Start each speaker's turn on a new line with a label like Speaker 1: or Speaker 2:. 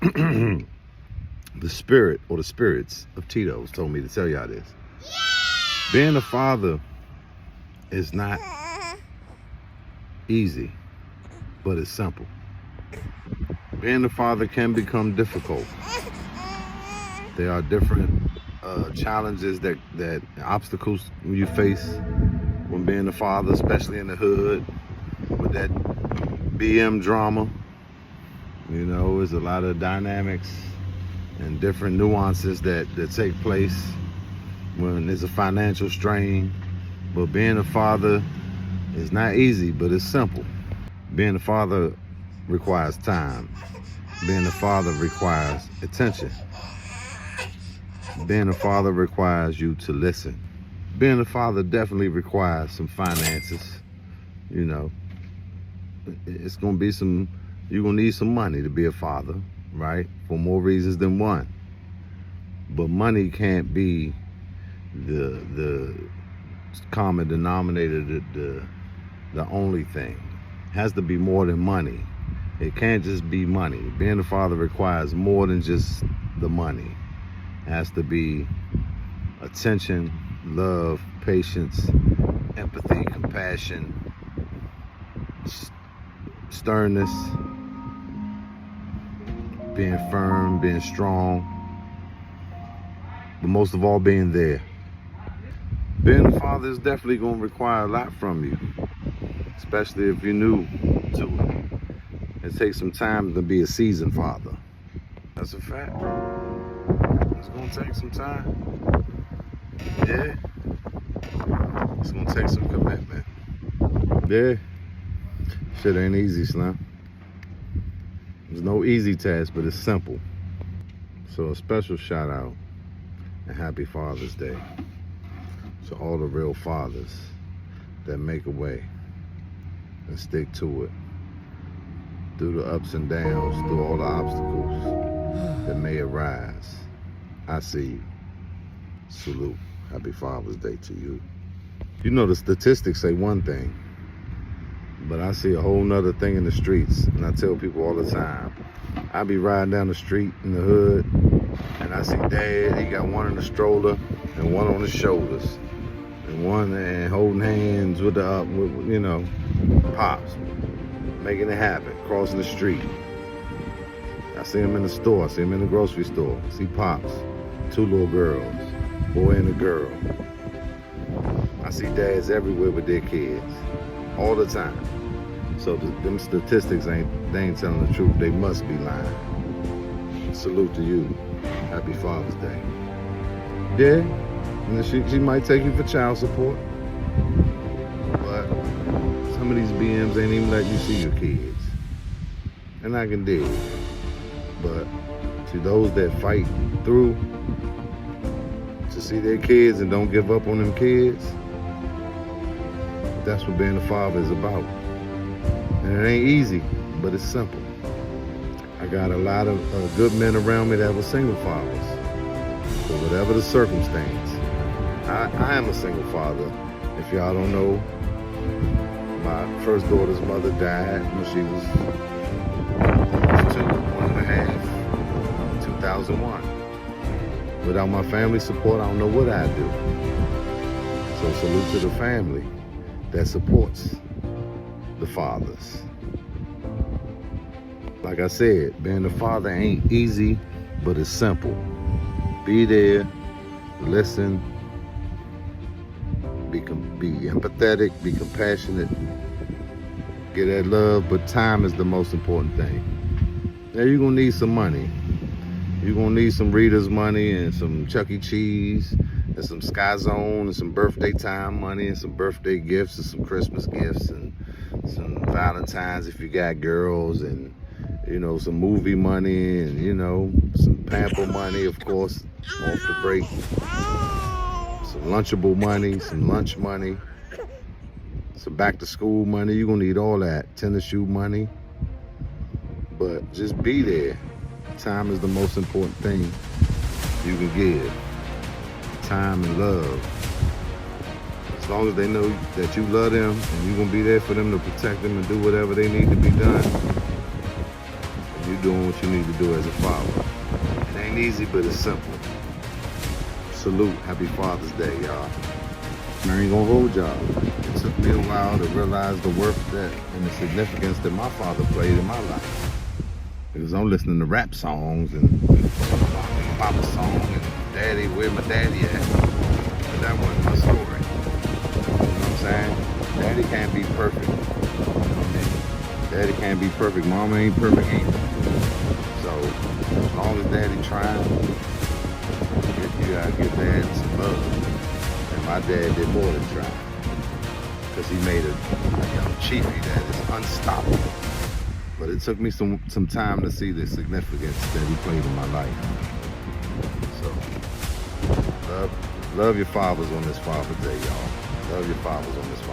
Speaker 1: The spirit or the spirits of Tito's told me to tell y'all this. Being a father is not easy, but it's simple. Being a father can become difficult. There are different challenges that obstacles you face when being a father, especially in the hood with that BM drama. You know, there's a lot of dynamics and different nuances that take place when there's a financial strain. But being a father is not easy, but it's simple. Being a father requires time. Being a father requires attention. Being a father requires you to listen. Being a father definitely requires some finances. You know, it's gonna be you're gonna need some money to be a father, right? For more reasons than one. But money can't be the common denominator, the only thing. It has to be more than money. It can't just be money. Being a father requires more than just the money. It has to be attention, love, patience, empathy, compassion, sternness, being firm, being strong, but most of all, being there. Being a father is definitely going to require a lot from you, especially if you're new to it. It takes some time to be a seasoned father. That's a fact. It's going to take some time. Yeah. It's going to take some commitment. Yeah. Shit ain't easy, Slim. There's no easy task, but it's simple. So a special shout out and happy Father's Day to all the real fathers that make a way and stick to it through the ups and downs, through all the obstacles that may arise. I see you. Salute. Happy Father's Day to you. You know, the statistics say one thing, but I see a whole nother thing in the streets. And I tell people all the time, I be riding down the street in the hood and I see Dad, he got one in the stroller and one on his shoulders. And one holding hands with Pops, making it happen, crossing the street. I see him in the store, I see him in the grocery store. I see Pops, two little girls, boy and a girl. I see dads everywhere with their kids, all the time. So them statistics they ain't telling the truth. They must be lying. Salute to you. Happy Father's Day. Yeah, and she might take you for child support, but some of these BMs ain't even let you see your kids. And I can dig. But to those that fight through to see their kids and don't give up on them kids, that's what being a father is about. And it ain't easy, but it's simple. I got a lot of good men around me that were single fathers. So whatever the circumstance, I am a single father. If y'all don't know, my first daughter's mother died when she was 1.5, 2001. Without my family support, I don't know what I'd do. So salute to the family that supports the fathers. Like I said, being a father ain't easy, but it's simple. Be there, listen, be empathetic, be compassionate, get that love, but time is the most important thing. Now you're gonna need some money. You're gonna need some Rita's money and some Chuck E. Cheese and some Sky Zone and some birthday time money and some birthday gifts and some Christmas gifts and some Valentine's if you got girls, and some movie money and some pamper money, of course, off the break. Some Lunchable money, some lunch money, some back to school money. You're gonna need all that. Tennis shoe money. But just be there. Time is the most important thing you can give. Time and love. As long as they know that you love them and you're gonna be there for them to protect them and do whatever they need to be done, you're doing what you need to do as a father. It ain't easy, but it's simple. Salute. Happy Father's Day, y'all. I ain't gonna hold y'all. It took me a while to realize the worth that and the significance that my father played in my life. Because I'm listening to rap songs and mama song and daddy, where my daddy at? But that wasn't my story. You know what I'm saying? Daddy can't be perfect. Daddy can't be perfect. Mama ain't perfect either. So as long as daddy trying, you gotta give dad some love. And my dad did more than try. Because he made a young chiefy that is unstoppable. But it took me some time to see the significance that he played in my life. So love your fathers on this Father's Day, y'all. Love your fathers on this Father's Day.